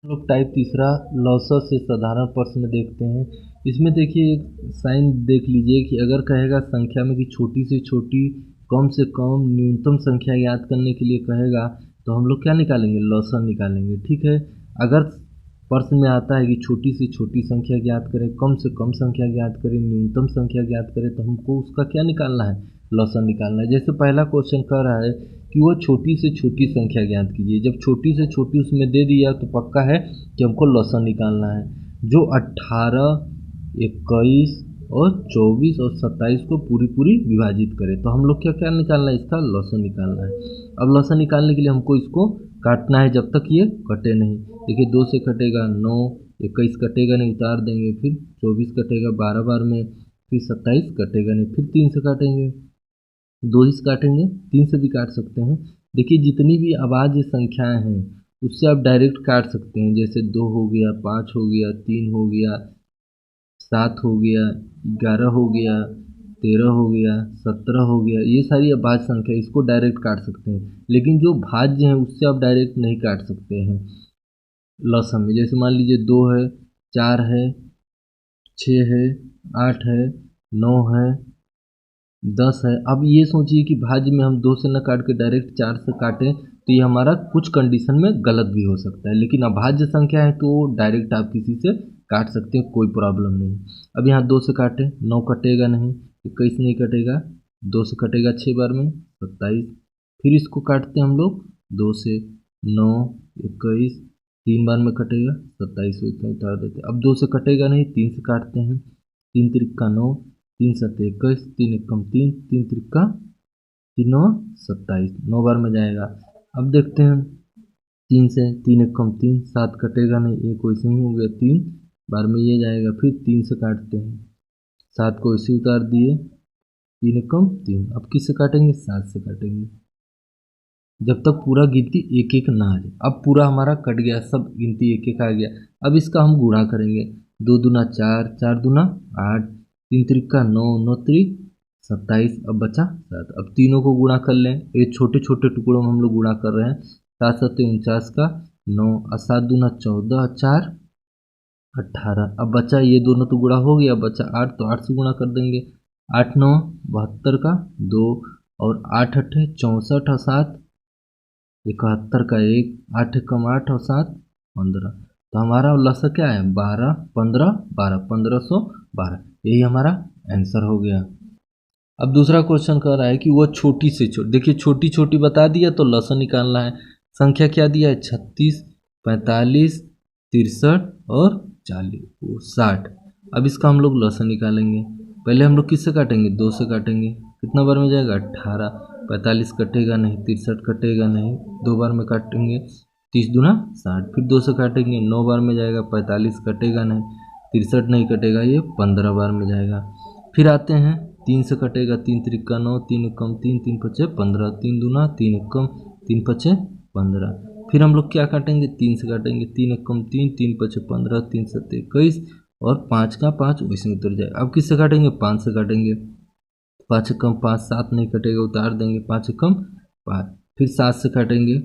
लोग टाइप तीसरा लॉसर से साधारण प्रश्न देखते हैं। इसमें देखिए एक साइन देख लीजिए कि अगर कहेगा संख्या में कि छोटी से छोटी कम से कम न्यूनतम संख्या ज्ञात करने के लिए कहेगा तो हम लोग क्या निकालेंगे, लॉसर निकालेंगे। ठीक है, अगर प्रश्न में आता है कि छोटी से छोटी संख्या ज्ञात करें, कम से कम संख्या ज्ञात करें, न्यूनतम संख्या ज्ञात करें, तो हमको उसका क्या निकालना है, लॉसर निकालना है। जैसे पहला क्वेश्चन कह रहा है कि वो छोटी से छोटी संख्या ज्ञात कीजिए। जब छोटी से छोटी उसमें दे दिया तो पक्का है कि हमको लॉसर निकालना है, जो 18, 21 और 24 और 27 को पूरी विभाजित करे। तो हम लोग क्या क्या निकालना है, इसका लॉसर निकालना है। अब लॉसर निकालने के लिए हमको इसको काटना है जब तक ये कटे नहीं। देखिए 2 से कटेगा 9, 21 कटेगा नहीं, उतार देंगे, फिर 24 कटेगा 12 बार में, फिर 27 कटेगा नहीं, फिर 3 से काटेंगे, 2 ही से काटेंगे, 3 से भी काट सकते हैं। देखिए जितनी भी अभाज्य संख्याएं हैं उससे आप डायरेक्ट काट सकते हैं। जैसे 2 हो गया, 5 हो गया, 3 हो गया, 7 हो गया, 11 हो गया, 13 हो गया, 17 हो गया, ये सारी अभाज्य संख्या, इसको डायरेक्ट काट सकते हैं। लेकिन जो भाज्य हैं उससे आप डायरेक्ट नहीं काट सकते हैं लॉसर में। जैसे मान लीजिए 2 है, 4 है, 6 है, 8 है, 9 है, 10 है। अब ये सोचिए कि भाज्य में हम 2 से न काट के डायरेक्ट 4 से काटें तो ये हमारा कुछ कंडीशन में गलत भी हो सकता है। लेकिन अभाज्य संख्या है तो डायरेक्ट आप किसी से काट सकते हैं, कोई प्रॉब्लम नहीं। अब यहाँ 2 से काटें, 9 कटेगा नहीं, 21 नहीं कटेगा, 2 से कटेगा 6 बार में 27। फिर इसको काटते हैं हम लोग 2 से, 9, 21, 3 बार में कटेगा 27, उतार देते। अब 2 से कटेगा नहीं, 3 से काटते हैं, 3 त्रिका 9, 3 सत्ते 21, 3 एकम 3, 3 त्रिका 3 9 27, 9 बार में जाएगा। अब देखते हैं 3 से, 3 एकम 3, 7 कटेगा नहीं, एक वैसे ही हो गया, 3 बार में ये जाएगा। फिर 3 से काटते हैं, 7 को ऐसे उतार दिए, 3 एकम 3। अब किससे काटेंगे, 7 से काटेंगे, जब तक पूरा गिनती एक एक ना आ जाए। अब पूरा हमारा कट गया, सब गिनती एक एक आ गया। अब इसका हम गुणा करेंगे, 2 दूना 4, 4 दूना 8, 3 त्रिका 9, 9 त्रिक 27, अब बचा 7। अब तीनों को गुणा कर लें, ये छोटे छोटे टुकड़ों में हम लोग गुणा कर रहे हैं। 7 सत्ते 49 का 9, और 7 दूना 14, 4 18। अब बचा ये दोनों तो गुणा हो गया, बचा 8, तो 8 से गुणा कर देंगे। 8 9 72 का 2, और 8 अट्ठे 64 और 7 71 का 1, 8 कम 8 और 7 15। तो हमारा लॉसर क्या है, 12 15 12, 1512। यही हमारा आंसर हो गया। अब दूसरा क्वेश्चन कह रहा है कि वो छोटी से छोटी, देखिए छोटी छोटी बता दिया तो लॉसर निकालना है। संख्या क्या दिया है, 36, 45, 63 और 40 60। अब इसका हम लोग लॉसर निकालेंगे। पहले हम लोग किससे काटेंगे, 2 से काटेंगे, कितना बार में जाएगा 18, 45 कटेगा नहीं, 63 कटेगा नहीं, 2 बार में काटेंगे, 30 दूना 60। फिर 2 से काटेंगे, 9 बार में जाएगा, 45 कटेगा नहीं, 63 नहीं कटेगा, ये 15 बार में जाएगा। फिर आते हैं 3 से कटेगा, 3 त्रिका 9, 3 एकम 3, 3 पचे 15, 3 दूना 3 एकम 3 पचे 15। फिर हम लोग क्या काटेंगे, 3 से काटेंगे, 3 एकम 3, 3 पचे 15, 3 सत्ते 21, और 5 का 5 वैसे उतर जाएगा। अब किससे काटेंगे, 5 से काटेंगे, 5 कम 5, 7 नहीं कटेगा, उतार देंगे, 5 कम 5। फिर 7 से काटेंगे,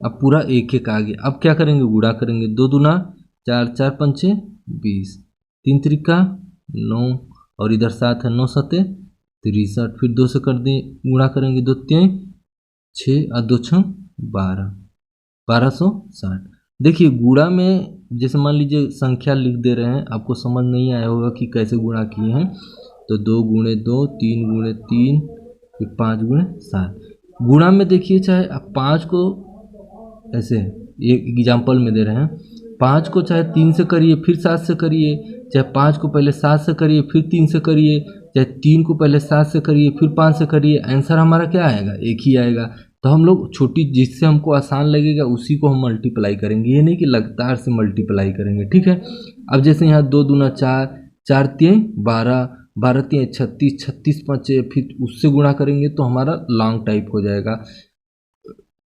अब पूरा एक एक आ गया। अब क्या करेंगे, गुणा करेंगे, 2 दूना 4, 4 पंचे 20, 3 त्रिका 9, और इधर 7 है, 9 सत्ते 63। फिर 2 से कर दें, गुणा करेंगे, 2 3 6 और 2 6 12, 1260। देखिए गुणा में जैसे मान लीजिए संख्या लिख दे रहे हैं, आपको समझ नहीं आया होगा कि कैसे गुणा किए हैं, तो 2 गुणे 2, 3 गुणे 3, फिर 5 गुणे 7। गुणा में देखिए चाहे आप 5 को ऐसे एक एग्जाम्पल में दे रहे हैं, 5 को चाहे 3 से करिए फिर 7 से करिए, चाहे 5 को पहले 7 से करिए फिर 3 से करिए, चाहे 3 को पहले 7 से करिए फिर 5 से करिए, आंसर हमारा क्या आएगा, एक ही आएगा। तो हम लोग छोटी जिससे हमको आसान लगेगा उसी को हम मल्टीप्लाई करेंगे, ये नहीं कि लगातार से मल्टीप्लाई करेंगे। ठीक है, अब जैसे यहाँ 2 दूना 4, 4 3 12, 12 3 36, 36 5, फिर उससे गुणा करेंगे तो हमारा लॉन्ग टाइप हो जाएगा,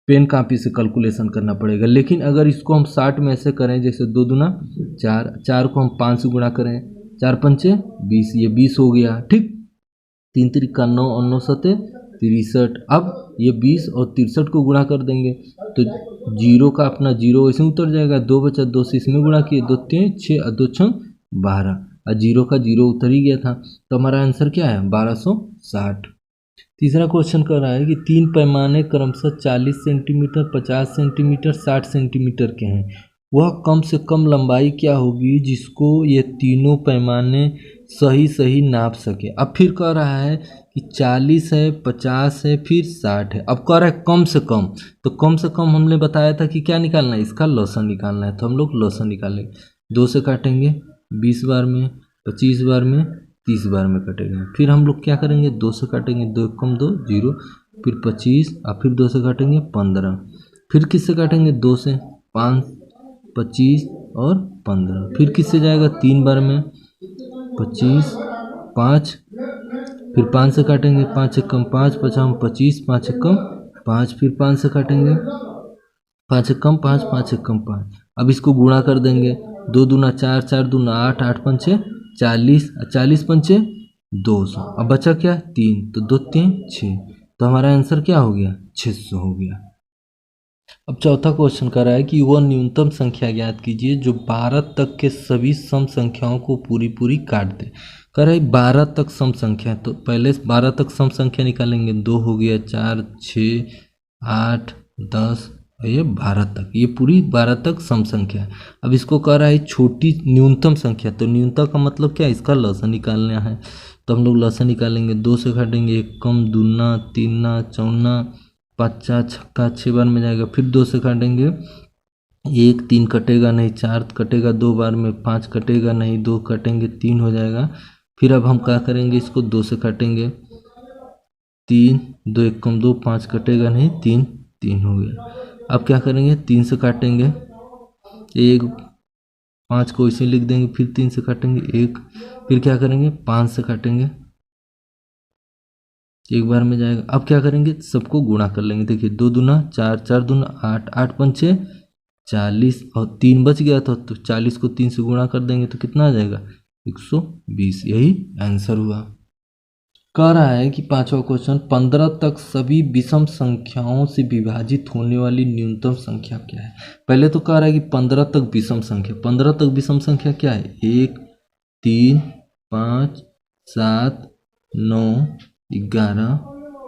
पेन कापी से कैलकुलेशन करना पड़ेगा। लेकिन अगर इसको हम 60 में ऐसे करें, जैसे 2 दूना 4, 4 को हम 5 से गुणा करें, 4 पंचे 20, ये 20 हो गया। ठीक, 3 त्रिका 9 और 9 सत्ते 63। अब ये 20 और 63 को गुणा कर देंगे तो जीरो का अपना जीरो वैसे उतर जाएगा, 2 बचा 2 से इसमें गुणा किए, 2 3 6 और 2 6 12, और जीरो का जीरो उतर ही गया था, तो हमारा आंसर क्या है 1260। तीसरा क्वेश्चन कर रहा है कि 3 पैमाने क्रमशः 40 सेंटीमीटर, 50 सेंटीमीटर, 60 सेंटीमीटर के हैं, वह कम से कम लंबाई क्या होगी जिसको ये तीनों पैमाने सही सही नाप सके। अब फिर कह रहा है कि 40 है, 50 है, फिर 60 है, अब कह रहा है कम से कम, तो कम से कम हमने बताया था कि क्या निकालना है, इसका लॉसन निकालना है, तो हम लोग लॉसन निकालेंगे। 2 से काटेंगे 20 बार में, 25 बार में, 30 बार में कटेगा। फिर हम लोग क्या करेंगे, 2 से काटेंगे, 2 कम 2 0, फिर 25, और फिर 2 से काटेंगे 15, फिर किससे काटेंगे 2 से 5, 25 और 15, फिर किससे जाएगा 3 बार में 25 5, फिर 5 से काटेंगे, 5 एक कम 5, 5 25, 5 एक कम 5, फिर 5 से काटेंगे, 5 एक कम 5, 5 एक कम 5। अब इसको गुणा कर देंगे, 2 दूना 4, 4 दूना 8, 8 पंचे 40, 40 पंचे 200, अब बचा क्या 3, तो 2 3 6, तो हमारा आंसर क्या हो गया 600 हो गया। अब चौथा क्वेश्चन कर रहा है कि वह न्यूनतम संख्या ज्ञात कीजिए जो 12 तक के सभी सम संख्याओं को पूरी पूरी काट दे। कह रहा है 12 तक सम संख्या, तो पहले 12 तक सम संख्या निकालेंगे, 2 हो गया, 4 6 8 10, ये 12 तक, ये पूरी 12 तक सम संख्या है। अब इसको कह रहा है छोटी न्यूनतम संख्या, तो न्यूनतम का मतलब क्या है, इसका लसन निकालना है, तो हम लोग लसन निकालेंगे। 2 से काटेंगे, 1 कम, दूना, तीना, चौना, 5 छक्का 6 बार में जाएगा, फिर 2 से काटेंगे, 1 3 कटेगा नहीं, 4 कटेगा 2 बार में, 5 कटेगा नहीं, 2 कटेंगे 3 हो जाएगा। फिर अब हम क्या करेंगे, इसको 2 से काटेंगे, 3 2 1 कम 2, 5 कटेगा नहीं, 3 3 हो गया। अब क्या करेंगे, 3 से काटेंगे, 1 5 को इसे लिख देंगे, फिर 3 से काटेंगे 1, फिर क्या करेंगे 5 से काटेंगे, एक बार में जाएगा। अब क्या करेंगे, सबको गुणा कर लेंगे, देखिए 2 दूना 4, 4 दूना 8, 8 पंचे 40, और 3 बच गया था, तो 40 को 3 से गुणा कर देंगे तो कितना आ जाएगा 120, यही आंसर हुआ। कह रहा है कि पांचवा क्वेश्चन 15 तक सभी विषम संख्याओं से विभाजित होने वाली न्यूनतम संख्या क्या है। पहले तो कह रहा है कि 15 तक विषम संख्या, 15 तक विषम संख्या क्या है, 1 3 5 7 9 11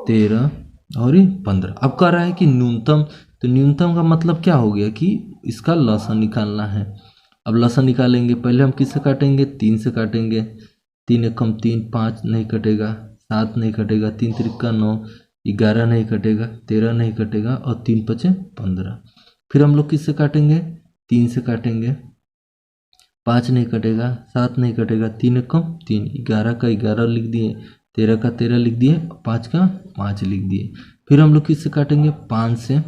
13 और 15। अब कह रहा है कि न्यूनतम, तो न्यूनतम का मतलब क्या हो गया कि इसका लसन निकालना है। अब लसन निकालेंगे, पहले हम किससे काटेंगे, 3 से काटेंगे, 3 एक कम 3, 5 नहीं कटेगा, 7 नहीं कटेगा, 3 त्रिका 9, 11 नहीं कटेगा, 13 नहीं कटेगा, और 3 पचे 15। फिर हम लोग किससे काटेंगे, 3 से काटेंगे, 5 नहीं कटेगा, 7 नहीं कटेगा, 3 एक कम 3, 11 का 11 लिख दिए, 13 का 13 लिख दिए, 5 का 5 लिख दिए। फिर हम लोग किससे काटेंगे, 5 से,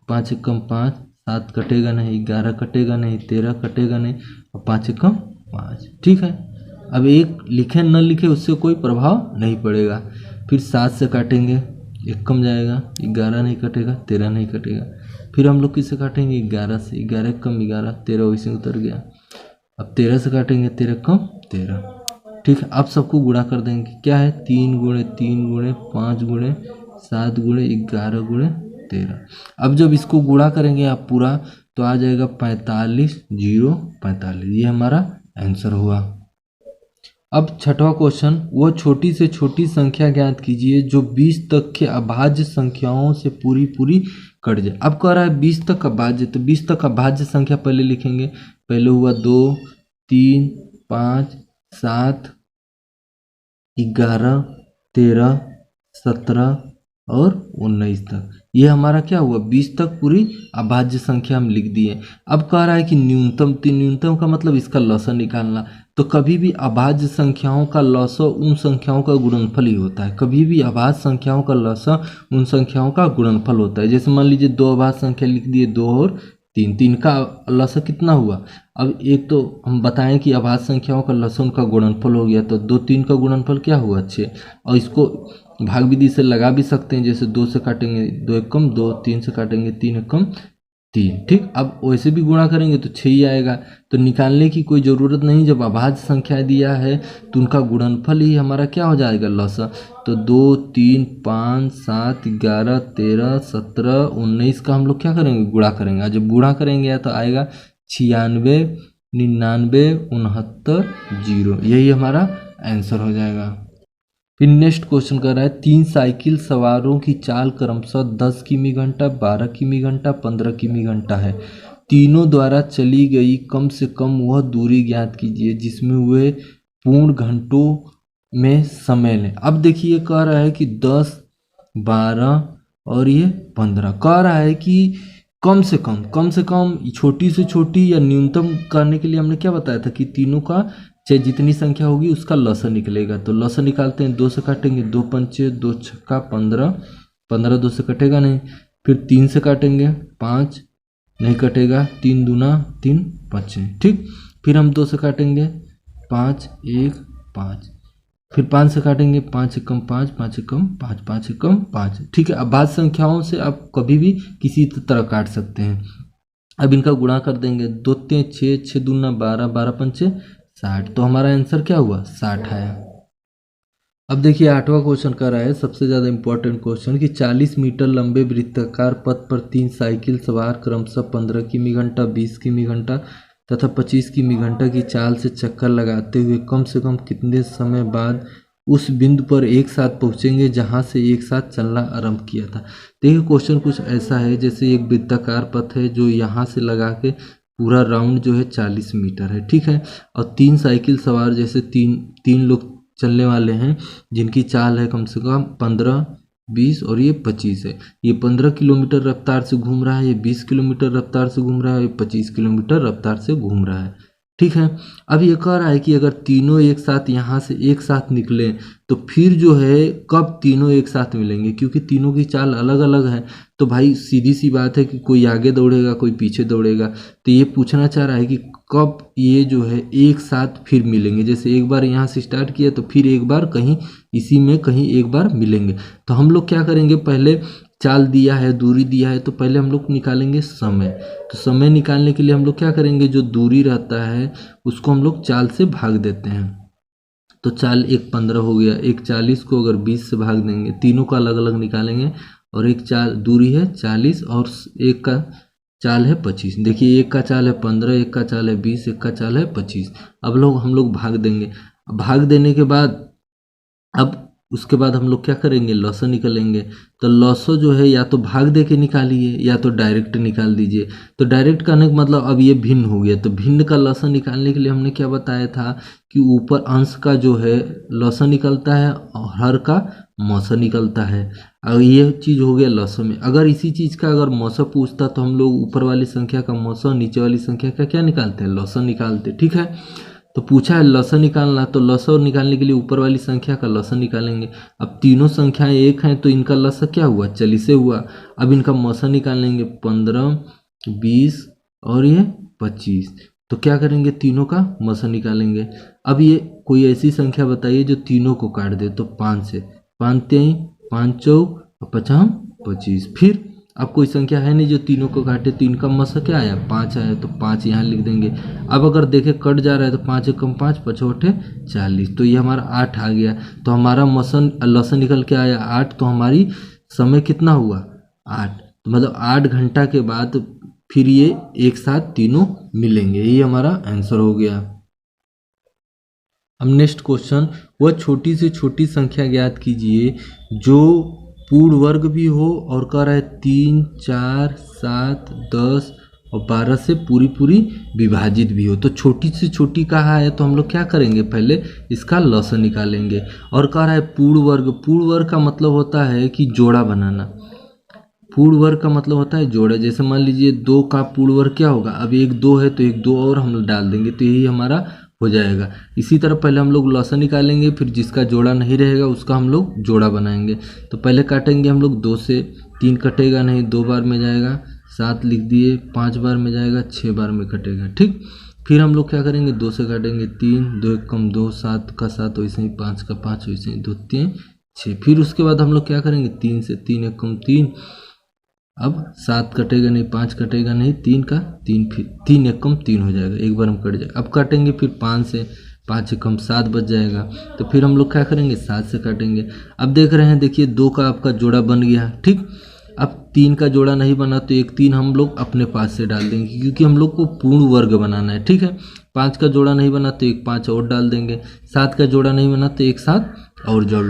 5 एक कम 5, 7 कटेगा नहीं, 11 कटेगा नहीं, 13 कटेगा नहीं, और 5 एक कम 5, ठीक है। अब एक लिखे न लिखे उससे कोई प्रभाव नहीं पड़ेगा। फिर 7 से काटेंगे, 1 कम जाएगा, 11 नहीं कटेगा, 13 नहीं कटेगा। फिर हम लोग किससे काटेंगे, 11 से, 11 कम 11, 13 वैसे उतर गया। अब 13 से काटेंगे, 13 कम 13, ठीक है। अब सबको गुणा कर देंगे, क्या है 3 गुणे 3 गुणे 5 गुणे 7 गुणे 11 गुणे 13। अब जब इसको गुणा करेंगे आप पूरा, तो आ जाएगा 45 0 45, ये हमारा आंसर हुआ। अब छठवां क्वेश्चन, वह छोटी से छोटी संख्या ज्ञात कीजिए जो 20 तक के अभाज्य संख्याओं से पूरी पूरी कट जाए। अब कह रहा है 20 तक अभाज्य, तो 20 तक अभाज्य संख्या पहले लिखेंगे। पहले हुआ 2 3 5 7 11 13 17 और 19 तक, ये हमारा क्या हुआ 20 तक पूरी अभाज्य संख्या हम लिख दिए। अब कह रहा है कि न्यूनतम, तो न्यूनतम का मतलब इसका लॉसन निकालना। तो कभी भी अभाज्य संख्याओं का लॉसन उन संख्याओं का गुणनफल ही होता है, कभी भी अभाज्य संख्याओं का लॉसन उन संख्याओं का गुणनफल होता है। जैसे मान लीजिए 2 अभाज्य संख्या लिख दिए, 2 और 3, 3 का लॉसन कितना हुआ। अब एक तो हम बताएं कि अभाज्य संख्याओं का लॉसन का गुणनफल हो गया, तो 2 3 का गुणनफल क्या हुआ 6, और इसको भाग विधि से लगा भी सकते हैं। जैसे 2 से काटेंगे 2 एक कम 2, 3 से काटेंगे 3 एक कम 3। ठीक, अब वैसे भी गुणा करेंगे तो 6 ही आएगा, तो निकालने की कोई ज़रूरत नहीं। जब अभाज्य संख्या दिया है तो उनका गुणनफल ही हमारा क्या हो जाएगा, लसा। तो 2, 3, 5, 7, 11, 13, 17, 19 का हम लोग क्या करेंगे, गुणा करेंगे। जब गुणा करेंगे तो आएगा 96, 99, 69, 0। यही हमारा आंसर हो जाएगा। फिर नेक्स्ट क्वेश्चन कर रहा है, 3 साइकिल सवारों की चाल क्रमशः 10 किमी घंटा, 12 किमी घंटा, 15 किमी घंटा है। तीनों द्वारा चली गई कम से कम वह दूरी ज्ञात कीजिए जिसमें वे पूर्ण घंटों में समय लें। अब देखिए कह रहा है कि 10, 12 और ये 15। कह रहा है कि कम से कम छोटी से छोटी या न्यूनतम करने के लिए हमने क्या बताया था कि तीनों का चाहे जितनी संख्या होगी उसका लसा निकलेगा। तो लसा निकालते हैं, 2 से काटेंगे, 2 पंचे 2 छक्का 15, 15 2 से कटेगा नहीं। फिर 3 से काटेंगे, 5 नहीं कटेगा, 3 दूना 3 5। ठीक, फिर हम 2 से काटेंगे, 5 1 5। फिर 5 से काटेंगे, 5 एकम 5, 5 एकम 5, 5 एकम 5। ठीक है, अब भाज्य संख्याओं से आप कभी भी किसी तरह काट सकते हैं। अब इनका गुणा कर देंगे, 2 3 6, 6 दूना 12, 12 पंचे 60। तो हमारा आंसर क्या हुआ, 60 आया। अब देखिए 8वां क्वेश्चन कर रहा है, सबसे ज़्यादा इंपॉर्टेंट क्वेश्चन, कि 40 मीटर लंबे वृत्ताकार पथ पर 3 साइकिल सवार क्रमशः 15 किमी घंटा, 20 किमी घंटा तथा 25 किमी घंटा की चाल से चक्कर लगाते हुए कम से कम कितने समय बाद उस बिंदु पर एक साथ पहुंचेंगे जहां से एक साथ चलना आरंभ किया था। देखिए क्वेश्चन कुछ ऐसा है, जैसे एक वृत्ताकार पथ है जो यहाँ से लगा के पूरा राउंड जो है 40 मीटर है। ठीक है, और 3 साइकिल सवार जैसे तीन लोग चलने वाले हैं जिनकी चाल है कम से कम 15, 20 और ये 25 है। ये 15 किलोमीटर रफ्तार से घूम रहा है, ये 20 किलोमीटर रफ्तार से घूम रहा है, ये 25 किलोमीटर रफ्तार से घूम रहा है। ठीक है, अब ये कह रहा है कि अगर तीनों एक साथ यहाँ से एक साथ निकलें तो फिर जो है कब तीनों एक साथ मिलेंगे, क्योंकि तीनों की चाल अलग अलग है। तो भाई सीधी सी बात है कि कोई आगे दौड़ेगा कोई पीछे दौड़ेगा। तो ये पूछना चाह रहा है कि कब ये जो है एक साथ फिर मिलेंगे। जैसे एक बार यहाँ से स्टार्ट किया तो फिर एक बार कहीं इसी में कहीं एक बार मिलेंगे। तो हम लोग क्या करेंगे, पहले चाल दिया है, दूरी दिया है, तो पहले हम लोग निकालेंगे समय। तो समय निकालने के लिए हम लोग क्या करेंगे, जो दूरी रहता है उसको हम लोग चाल से भाग देते हैं। तो चाल एक 15 हो गया, एक 40 को अगर 20 से भाग देंगे, तीनों का अलग अलग निकालेंगे, और एक चाल दूरी है 40 और एक का चाल है 25। देखिए एक का चाल है 15, एक का चाल है 20, एक का चाल है 25। अब हम लोग भाग देंगे। भाग देने के बाद अब उसके बाद हम लोग क्या करेंगे, लॉसा निकालेंगे। तो लॉसो जो है या तो भाग दे के निकालिए या तो डायरेक्ट निकाल दीजिए। तो डायरेक्ट करने का मतलब अब ये भिन्न हो गया, तो भिन्न का लॉसा निकालने के लिए हमने क्या बताया था कि ऊपर अंश का जो है लॉसा निकलता है और हर का मौसा निकलता है। और ये चीज़ हो गया लॉसा में। अगर इसी चीज़ का अगर मौसा पूछता तो हम लोग ऊपर वाली संख्या का मौसा, नीचे वाली संख्या का क्या निकालते हैं, लॉसा निकालते। ठीक है, तो पूछा है लॉसा निकालना, तो लॉसा निकालने के लिए ऊपर वाली संख्या का लॉसा निकालेंगे। अब तीनों संख्याएं एक हैं तो इनका लॉसा क्या हुआ, 40 से हुआ। अब इनका मौसा निकालेंगे, 15, 20 और ये 25। तो क्या करेंगे, तीनों का मौसा निकालेंगे। अब ये कोई ऐसी संख्या बताइए जो तीनों को काट दे। तो 5 से 5 3 5 चौक 50 25। फिर अब कोई संख्या है नहीं जो तीनों को काटे, तो इनका मौसा क्या आया, 5 आया। तो 5 यहाँ लिख देंगे। अब अगर देखें कट जा रहा है तो 5 एकम 5, 5 8 40। तो ये हमारा 8 आ गया। तो हमारा लॉसा निकल के आया 8। तो हमारी समय कितना हुआ, 8। तो मतलब 8 घंटा के बाद फिर ये एक साथ तीनों मिलेंगे। यही हमारा आंसर हो गया। अब नेक्स्ट क्वेश्चन, वह छोटी से छोटी संख्या ज्ञात कीजिए जो पूर्ण वर्ग भी हो और कह रहा है 3, 4, 7, 10 और 12 से पूरी विभाजित भी हो। तो छोटी से छोटी कहा है तो हम लोग क्या करेंगे, पहले इसका लॉसा निकालेंगे। और कह रहा है पूर्ण वर्ग, पूर्ण वर्ग का मतलब होता है कि जोड़ा बनाना। पूर्ण वर्ग का मतलब होता है जोड़ा। जैसे मान लीजिए 2 का पूर्ण वर्ग क्या होगा, अब एक 2 है तो एक 2 और हम लोग डाल देंगे, तो यही हमारा हो जाएगा। इसी तरह पहले हम लोग लॉसा निकालेंगे, फिर जिसका जोड़ा नहीं रहेगा उसका हम लोग जोड़ा बनाएंगे। तो पहले काटेंगे हम लोग 2 से, 3 कटेगा नहीं, 2 बार में जाएगा, 7 लिख दिए, 5 बार में जाएगा, 6 बार में कटेगा। ठीक, फिर हम लोग क्या करेंगे, 2 से काटेंगे 3, 2 एकम 2, 7 का 7 वैसे ही, 5 का 5 वैसे ही, 2 3 6। फिर उसके बाद हम लोग क्या करेंगे, 3 से, 3 एकम 3, अब 7 कटेगा नहीं, 5 कटेगा नहीं, 3 का 3, फिर 3 एक कम 3 हो जाएगा, एक बार हम कट जाएगा। अब काटेंगे फिर 5 से, 5 एक कम 7 बच जाएगा। तो फिर हम लोग क्या करेंगे, 7 से काटेंगे। अब देख रहे हैं, देखिए 2 का आपका जोड़ा बन गया, ठीक। अब 3 का जोड़ा नहीं बना तो एक 3 हम लोग अपने पास से डाल देंगे, क्योंकि हम लोग को पूर्ण वर्ग बनाना है, ठीक है। 5 का जोड़ा नहीं बना तो एक 5 और डाल देंगे। 7 का जोड़ा नहीं बना तो एक 7 और जोड़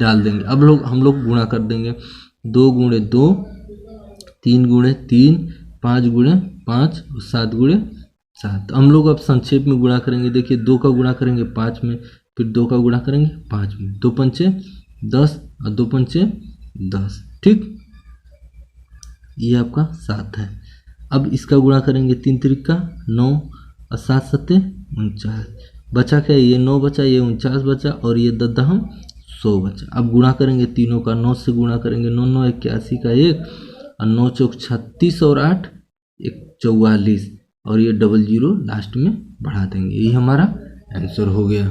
डाल देंगे। अब हम लोग गुणा कर देंगे, 2 गुणे 2, 3 गुणे 3, 5 गुणे 5, 7 गुणे 7। हम लोग अब संक्षेप में गुणा करेंगे। देखिए 2 का गुणा करेंगे 5 में, फिर 2 का गुणा करेंगे 5 में, 2 पंचे 10 और 2 पंचे 10, ठीक। ये आपका 7 है। अब इसका गुणा करेंगे, 3 त्रिक का 9 और 7 सत्ते 49। बचा क्या, ये 9 बचा, ये 49 बचा और ये 10 दहम 100 बचा। अब गुणा करेंगे तीनों का, 9 से गुणा करेंगे, 9 9 81 का 1 और 9 चौक 36 और 8 1 44 और ये 00 लास्ट में बढ़ा देंगे। ये हमारा आंसर हो गया।